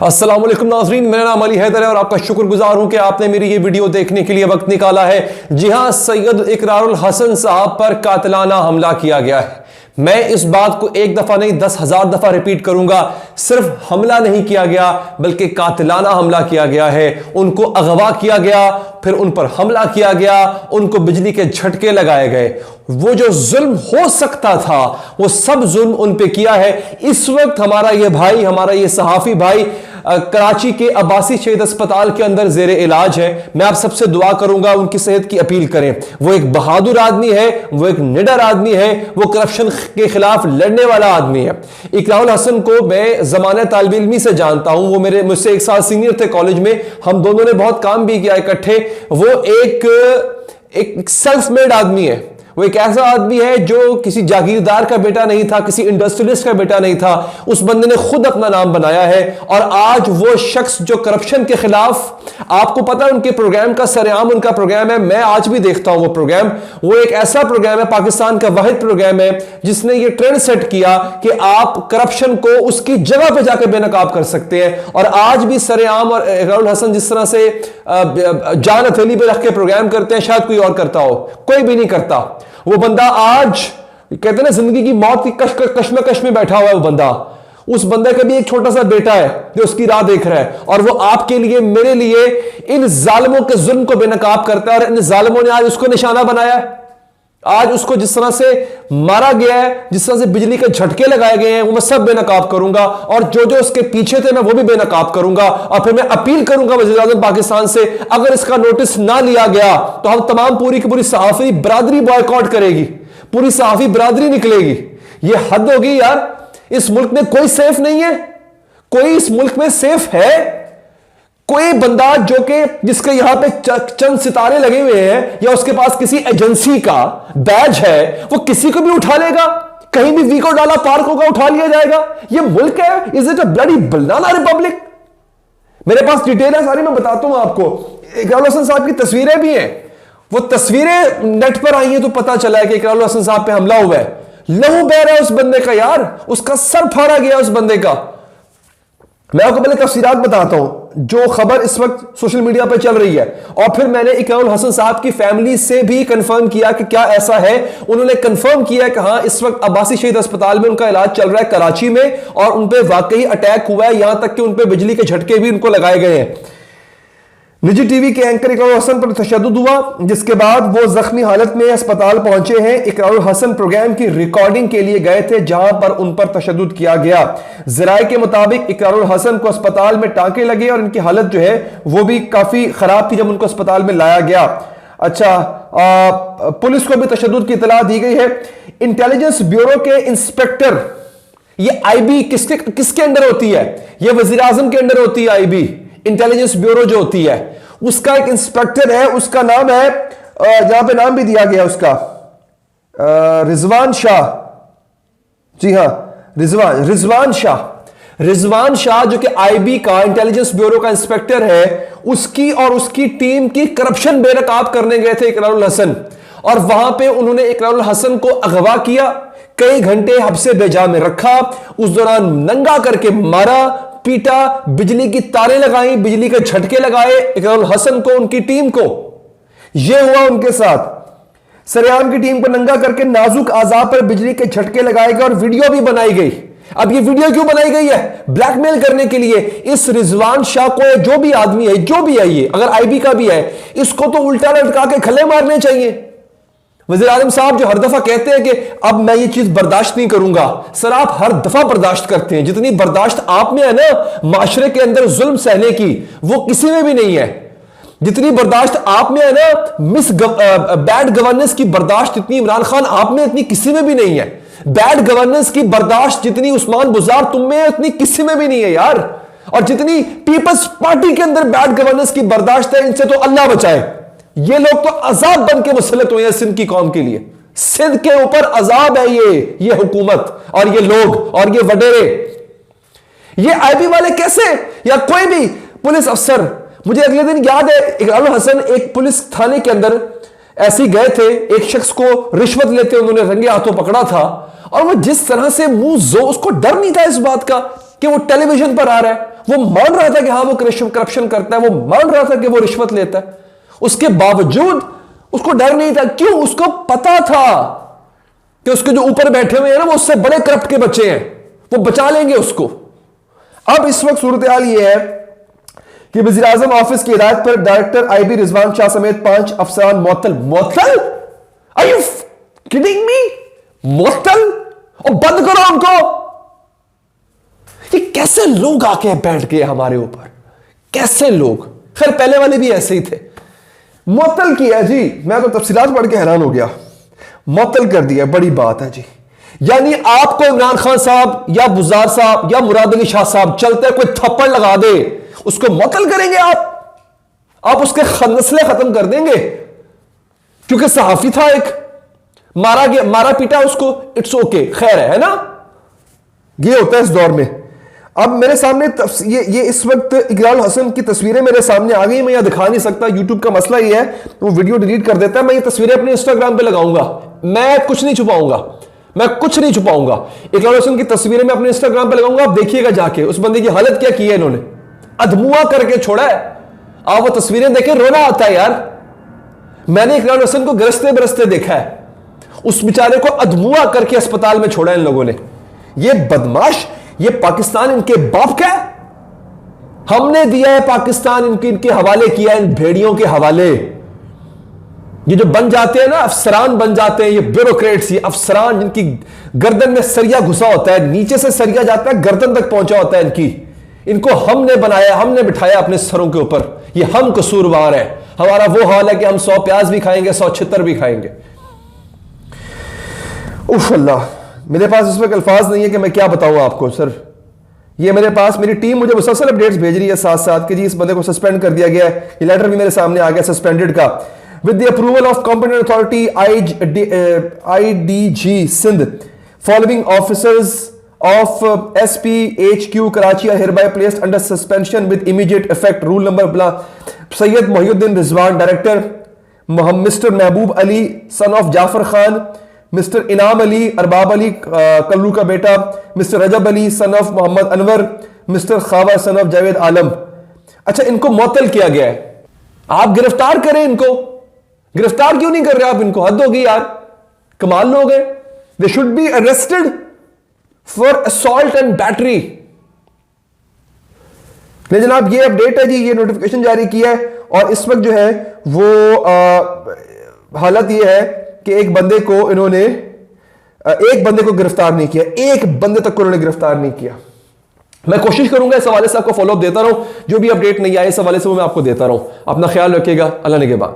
अस्सलाम वालेकुम नाज़रीन, मेरा नाम अली हैदर है और आपका शुक्रगुजार हूं कि आपने मेरी ये वीडियो देखने के लिए वक्त निकाला है। जी हां, सैयद इकरारुल हसन साहब पर कातिलाना हमला किया गया है। मैं इस बात को एक दफा नहीं 10,000 दफा रिपीट करूंगा। सिर्फ हमला नहीं किया गया बल्कि कातिलाना हमला किया गया है। उनको अगवा किया गया, फिर उन पर हमला किया गया, उनको बिजली के झटके लगाए गए। वो जो जुल्म हो सकता था वो सब जुल्म उन पे किया है। इस वक्त हमारा ये भाई, हमारा ये सहाफी भाई कराची के अब्बासी शहीद अस्पताल के अंदर जेर इलाज है। मैं आप सबसे दुआ करूंगा उनकी सेहत की अपील करें। वो एक बहादुर आदमी है, वो एक निडर आदमी है, वो करप्शन के खिलाफ लड़ने वाला आदमी है। इकरारुल हसन को मैं ज़माने तालिब इल्मी से जानता हूं। वो मुझसे एक साल सीनियर थे कॉलेज में। हम दोनों ने बहुत काम भी किया इकट्ठे। वो एक सेल्फ मेड आदमी है। वो एक ऐसा आदमी है जो किसी जागीरदार का बेटा नहीं था, किसी इंडस्ट्रियलिस्ट का बेटा नहीं था। उस बंदे ने खुद अपना नाम बनाया है और आज वो शख्स जो करप्शन के खिलाफ, आपको पता है उनके प्रोग्राम का सरेआम उनका प्रोग्राम है। मैं आज भी देखता हूं वो प्रोग्राम। वो एक ऐसा प्रोग्राम है, पाकिस्तान का वाहिद प्रोग्राम है जिसने ये ट्रेंड सेट किया कि आप करप्शन को उसकी जगह पे जाकर बेनकाब कर सकते हैं। और आज भी सरेआम और इकरारुल हसन जिस तरह से जान हथेली पे रख के प्रोग्राम करते हैं, शायद कोई और करता हो, कोई भी नहीं करता। वो बंदा आज कहते हैं ना जिंदगी की मौत की कश्मकश में बैठा हुआ है। वो बंदा, उस बंदे का भी एक छोटा सा बेटा है जो उसकी राह देख रहा है और वो आपके लिए, मेरे लिए इन जालिमों के जुल्म को बेनकाब करता है। और इन जालिमों ने आज उसको निशाना बनाया है। आज उसको जिस तरह से मारा गया है, जिस तरह से बिजली के झटके लगाए गए हैं, वो मैं सब बेनकाब करूंगा। और जो जो उसके पीछे थे मैं वो भी बेनकाब करूंगा। और फिर मैं अपील करूंगा वज़ीर-ए-आज़म पाकिस्तान से, अगर इसका नोटिस ना लिया गया तो हम तमाम पूरी की पूरी सहाफ़ी बरादरी बॉयकॉट करेगी, पूरी सहाफ़ी बरादरी निकलेगी। ये हद होगी यार। इस मुल्क में कोई सेफ नहीं है। कोई इस मुल्क में सेफ है? कोई बंदा जो कि जिसके यहां पे चंद सितारे लगे हुए हैं या उसके पास किसी एजेंसी का बैज है, वो किसी को भी उठा लेगा। कहीं भी वीको डाला पार्क होगा, उठा लिया जाएगा। ये मुल्क है? Is it a bloody banana Republic? मेरे पास डिटेल है सारी, मैं बताता हूं आपको। इकरारुल हसन साहब की तस्वीरें भी हैं। वो तस्वीरें नेट पर आई हैं तो पता चला है कि इकरारुल हसन साहब पे हमला हुआ है। लहू बह रहा है उस बंदे का यार, उसका सर फाड़ा गया उस बंदे का। मैं आपको पहले तफसीरात बताता हूं जो खबर इस वक्त सोशल मीडिया पर चल रही है, और फिर मैंने इकरारुल हसन साहब की फैमिली से भी कंफर्म किया कि क्या ऐसा है। उन्होंने कंफर्म किया कि हाँ, इस वक्त अब्बासी शहीद अस्पताल में उनका इलाज चल रहा है कराची में, और उन पर वाकई अटैक हुआ है। यहां तक कि उन पर बिजली के झटके भी उनको लगाए गए हैं। निजी टीवी के एंकर इकरारुल हसन पर तशद्दुद हुआ, जिसके बाद वो जख्मी हालत में अस्पताल पहुंचे हैं। इकरारुल हसन प्रोग्राम की रिकॉर्डिंग के लिए गए थे जहां पर उन पर तशद्दुद किया गया। ज़राए के मुताबिक इकरारुल हसन को अस्पताल में टांके लगे और इनकी हालत जो है वो भी काफी खराब थी जब उनको अस्पताल में लाया गया। अच्छा, पुलिस को भी तशद्दुद की इतला दी गई है। इंटेलिजेंस ब्यूरो के इंस्पेक्टर, ये आईबी किसके अंडर होती है? ये वज़ीर-ए-आज़म के अंडर होती है। आईबी इंटेलिजेंस ब्यूरो जो होती है, उसका एक इंस्पेक्टर है, उसका नाम है, जहां पे नाम भी दिया गया उसका, रिजवान शाह। जी हां, रिजवान शाह जो कि आईबी का, इंटेलिजेंस ब्यूरो का इंस्पेक्टर है, उसकी और उसकी टीम की करप्शन बेनकाब करने गए थे इकरारुल हसन। और वहां पे उन्होंने इकरारुल हसन को अगवा किया, कई घंटे हब्से बेजा में रखा, उस दौरान नंगा करके मारा, पीटा, बिजली की तारें लगाई, बिजली के झटके लगाए इकरारुल हसन को, उनकी टीम को। यह हुआ उनके साथ। सरेआम की टीम को नंगा करके नाजुक आज़ा पर बिजली के झटके लगाए गए और वीडियो भी बनाई गई। अब ये वीडियो क्यों बनाई गई है? ब्लैकमेल करने के लिए। इस रिजवान शाह को, जो भी आदमी है, जो भी है, ये अगर आईबी का भी है, इसको तो उल्टा लटका के खले मारने चाहिए। वज़ीर-ए-आज़म साहब जो हर दफा कहते हैं कि अब मैं ये चीज बर्दाश्त नहीं करूंगा, सर आप हर दफा बर्दाश्त करते हैं। जितनी बर्दाश्त आप में है ना माशरे के अंदर जुल्म सहने की, वो किसी में भी नहीं है। जितनी बर्दाश्त आप में है ना बैड गवर्नेंस की बर्दाश्त, इतनी इमरान खान आप में, इतनी किसी में भी नहीं है। बैड गवर्नेंस की बर्दाश्त जितनी उस्मान बुज़ार तुम में है, उतनी किसी में भी नहीं है यार। और जितनी पीपल्स पार्टी के अंदर बैड गवर्नेंस की बर्दाश्त है, इनसे तो अल्लाह बचाए। ये लोग तो अजाब बन के मुसल्लत हुए हैं सिंध की कौम के लिए। सिंध के ऊपर अजाब है ये हुकूमत और ये लोग और ये वडेरे। ये आईबी वाले कैसे, या कोई भी पुलिस अफसर, मुझे अगले दिन याद है इकरारुल हसन एक पुलिस थाने के अंदर ऐसे गए थे, एक शख्स को रिश्वत लेते उन्होंने रंगे हाथों पकड़ा था, और वो जिस तरह से मुंह जो, उसको डर नहीं था इस बात का कि वो टेलीविजन पर आ रहा है। वो मान रहा था कि हाँ वो करप्शन करता है, वो मान रहा था कि वो रिश्वत लेता है, उसके बावजूद उसको डर नहीं था। क्यों? उसको पता था कि उसके जो ऊपर बैठे हुए हैं ना वो उससे बड़े करप्ट के बच्चे हैं, वो बचा लेंगे उसको। अब इस वक्त सूरत हाल यह है कि वज़ीर-ए-आज़म ऑफिस की हिदायत पर डायरेक्टर आईबी रिजवान शाह समेत 5 अफसरान मुअत्तल। मुअत्तल? Are you kidding me? मुअत्तल? और बंद करो उनको। ये कैसे लोग आके बैठ गए हमारे ऊपर? कैसे लोग? खैर पहले वाले भी ऐसे ही थे। मुअत्तल किया जी, मैं तो तफसीलात पढ़ के हैरान हो गया। मुअत्तल कर दिया, बड़ी बात है जी। यानी आपको इमरान खान साहब या बुज़ार साहब या मुराद अली शाह साहब चलते कोई थप्पड़ लगा दे, उसको मुअत्तल करेंगे आप उसके नस्लें खत्म कर देंगे क्योंकि सहाफी था एक, मारा पीटा उसको, इट्स ओके, खैर है ना। ये होता है इस दौर में। अब मेरे सामने ये इस वक्त इकरारुल हसन की तस्वीरें मेरे सामने आ गई। मैं यह दिखा नहीं सकता, यूट्यूब का मसला ये है, वो वीडियो डिलीट कर देता है। मैं ये तस्वीरें अपने इंस्टाग्राम पे लगाऊंगा, मैं कुछ नहीं छुपाऊंगा, इकरारुल हसन की तस्वीरें मैं अपने इंस्टाग्राम पे लगाऊंगा। आप देखिएगा जाके उस बंदे की हालत क्या की है इन्होंने, अधमुआ करके छोड़ा है। आप वो तस्वीरें देखें, रोना आता है यार। मैंने इकरारुल हसन को गरजते बरसते देखा है, उस बेचारे को अधमुआ करके अस्पताल में छोड़ा इन लोगों ने। ये बदमाश, ये पाकिस्तान इनके बाप का है। हमने दिया है पाकिस्तान, इनके हवाले किया है, इन भेड़ियों के हवाले। ये जो बन जाते हैं ना, अफसरान बन जाते हैं, ये ब्यूरोक्रेट्स, ये अफसरान जिनकी गर्दन में सरिया घुसा होता है, नीचे से सरिया जाता है, गर्दन तक पहुंचा होता है इनको हमने बनाया, हमने बिठाया अपने सरों के ऊपर। ये हम कसूरवार है। हमारा वो हाल है कि हम 100 प्याज भी खाएंगे, 100 छितर भी खाएंगे। उफ अल्लाह, मेरे पास इस वक्त अल्फाज नहीं है कि मैं क्या बताऊं आपको सर। ये मेरे पास, मेरी टीम मुझे मुसलसल अपडेट्स भेज रही है साथ साथ कि जी इस बंदे को सस्पेंड कर दिया गया है। ये लेटर भी मेरे सामने आ गया सस्पेंडेड का। With the approval of competent authority IDG Sindh, following officers of SPHQ Karachi are hereby placed under suspension with immediate effect. Rule number Sayyid Mohiuddin Rizwan, Director Mr. Mehboob Ali, son of Jafar Khan, Mr. Inam Ali, Arbab Ali Kallu ka beta, Mr. Rajab Ali, son of Muhammad Anwar, Mr. Khawa, son of Javed Alam। अच्छा, इनको मुअत्तल किया गया है। आप गिरफ्तार करें इनको, गिरफ्तार क्यों नहीं कर रहे आप इनको? हद होगी यार, कमाल लोग हैं। They should be arrested for assault and battery। नहीं जनाब, ये अपडेट है जी, ये नोटिफिकेशन जारी किया है। और इस वक्त जो है वो हालत ये है कि एक बंदे को गिरफ्तार नहीं किया, एक बंदे तक को उन्होंने गिरफ्तार नहीं किया। मैं कोशिश करूंगा इस हवाले से आपको फॉलोअप देता रहूं, जो भी अपडेट नहीं आए इस हवाले से वो मैं आपको देता रहूं। अपना ख्याल रखिएगा, अल्लाह निगहबान।